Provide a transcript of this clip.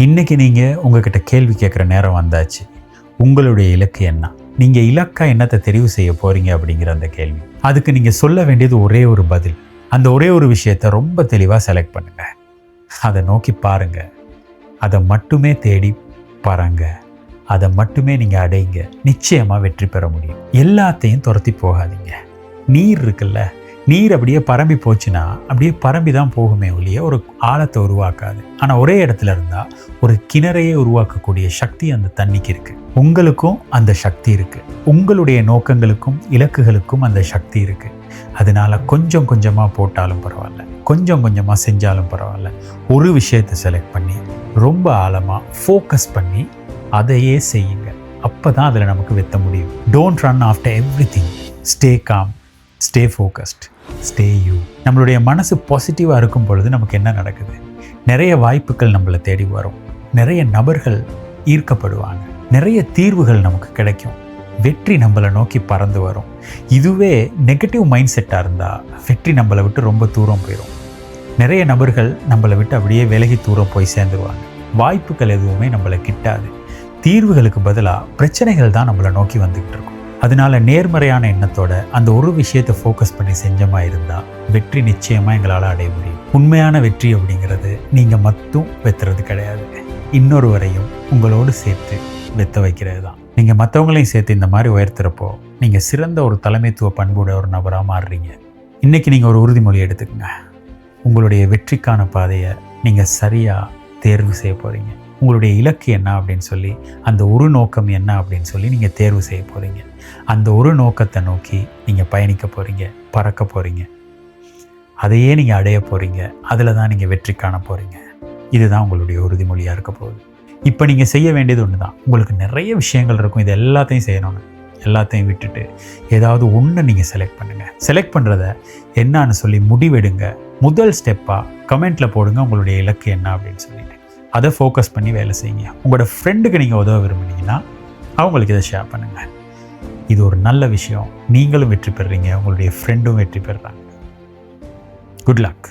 இன்றைக்கி நீங்கள் உங்ககிட்ட கேள்வி கேட்குற நேரம் வந்தாச்சு. உங்களுடைய இலக்கு என்ன? நீங்கள் இலக்கா என்னத்தை தெரிவு செய்ய போகிறீங்க அப்படிங்கிற அந்த கேள்வி. அதுக்கு நீங்கள் சொல்ல வேண்டியது ஒரே ஒரு பதில். அந்த ஒரே ஒரு விஷயத்தை ரொம்ப தெளிவாக செலக்ட் பண்ணுங்கள். அதை நோக்கி பாருங்கள். அதை மட்டுமே தேடி பாருங்க. அதை மட்டுமே நீங்கள் அடையுங்க. நிச்சயமாக வெற்றி பெற முடியும். எல்லாத்தையும் துரத்தி போகாதீங்க. நீர் இருக்குல்ல, நீர் அப்படியே பரம்பி போச்சுன்னா அப்படியே பரம்பி தான் போகுமே ஒழிய ஒரு ஆழத்தை உருவாக்காது. ஆனால் ஒரே இடத்துல இருந்தால் ஒரு கிணறையே உருவாக்கக்கூடிய சக்தி அந்த தண்ணிக்கு இருக்குது. உங்களுக்கும் அந்த சக்தி இருக்குது. உங்களுடைய நோக்கங்களுக்கும் இலக்குகளுக்கும் அந்த சக்தி இருக்குது. அதனால கொஞ்சம் கொஞ்சமாக போட்டாலும் பரவாயில்ல, கொஞ்சம் கொஞ்சமாக செஞ்சாலும் பரவாயில்ல, ஒரு விஷயத்தை செலக்ட் பண்ணி ரொம்ப ஆழமாக ஃபோக்கஸ் பண்ணி அதையே செய்யுங்க. அப்போ தான் அதில் நமக்கு வெத்த முடியும். Don't run after everything. Stay com, stay focused, stay you. நம்மளுடைய மனசு பாசிட்டிவாக இருக்கும் பொழுது நமக்கு என்ன நடக்குது? நிறைய வாய்ப்புகள் நம்மளை தேடி வரும். நிறைய நபர்கள் ஈர்க்கப்படுவாங்க. நிறைய தீர்வுகள் நமக்கு கிடைக்கும். வெற்றி நம்மளை நோக்கி பறந்து வரும். இதுவே நெகட்டிவ் மைண்ட் செட்டாக இருந்தால் வெற்றி நம்மளை விட்டு ரொம்ப தூரம் போயிடும். நிறைய நபர்கள் நம்மளை விட்டு அப்படியே விலகி தூரம் போய் சேர்ந்துருவாங்க. வாய்ப்புகள் எதுவுமே நம்மளை கிட்டாது. தீர்வுகளுக்கு பதிலாக பிரச்சனைகள் தான் நம்மளை நோக்கி வந்துக்கிட்டு இருக்கும். அதனால நேர்மறையான எண்ணத்தோட அந்த ஒரு விஷயத்தை ஃபோக்கஸ் பண்ணி செஞ்சமாக இருந்தால் வெற்றி நிச்சயமாக எங்களால் அடைய முடியும். உண்மையான வெற்றி அப்படிங்கிறது நீங்கள் மட்டும் வெத்துறது கிடையாது, இன்னொருவரையும் உங்களோடு சேர்த்து வெத்த வைக்கிறது தான். நீங்கள் மற்றவங்களையும் சேர்த்து இந்த மாதிரி உயர்த்துறப்போ நீங்கள் சிறந்த ஒரு தலைமைத்துவ பண்புடைய ஒரு நபராக மாறுறீங்க. இன்றைக்கி நீங்கள் ஒரு உறுதிமொழி எடுத்துக்கங்க. உங்களுடைய வெற்றிக்கான பாதையை நீங்கள் சரியாக தேர்வு செய்ய போகிறீங்க. உங்களுடைய இலக்கு என்ன அப்படின்னு சொல்லி, அந்த ஒரு நோக்கம் என்ன அப்படின்னு சொல்லி நீங்கள் தேர்வு செய்ய போகிறீங்க. அந்த ஒரு நோக்கத்தை நோக்கி நீங்கள் பயணிக்க போகிறீங்க, பறக்க போகிறீங்க. அதையே நீங்கள் அடைய போகிறீங்க. அதில் தான் நீங்கள் வெற்றி காண போகிறீங்க. இதுதான் உங்களுடைய உறுதிமொழியாக இருக்க போகுது. இப்போ நீங்கள் செய்ய வேண்டியது ஒன்று தான். உங்களுக்கு நிறைய விஷயங்கள் இருக்கும், இது எல்லாத்தையும் செய்யணும்னு. எல்லாத்தையும் விட்டுட்டு ஏதாவது ஒன்று நீங்கள் செலக்ட் பண்ணுங்கள். செலக்ட் பண்ணுறத என்னான்னு சொல்லி முடிவெடுங்க. முதல் ஸ்டெப்பாக கமெண்ட்டில் போடுங்க உங்களுடைய இலக்கு என்ன அப்படின்னு சொல்லிட்டு. அதை ஃபோக்கஸ் பண்ணி வேலை செய்யுங்க. உங்களோட ஃப்ரெண்டுக்கு நீங்கள் உதவ விரும்புனீங்கன்னா அவங்களுக்கு இதை ஷேர் பண்ணுங்கள். இது ஒரு நல்ல விஷயம். நீங்களும் வெற்றி பெறுறீங்க, உங்களுடைய ஃப்ரெண்டும் வெற்றி பெறுறாங்க. Good luck.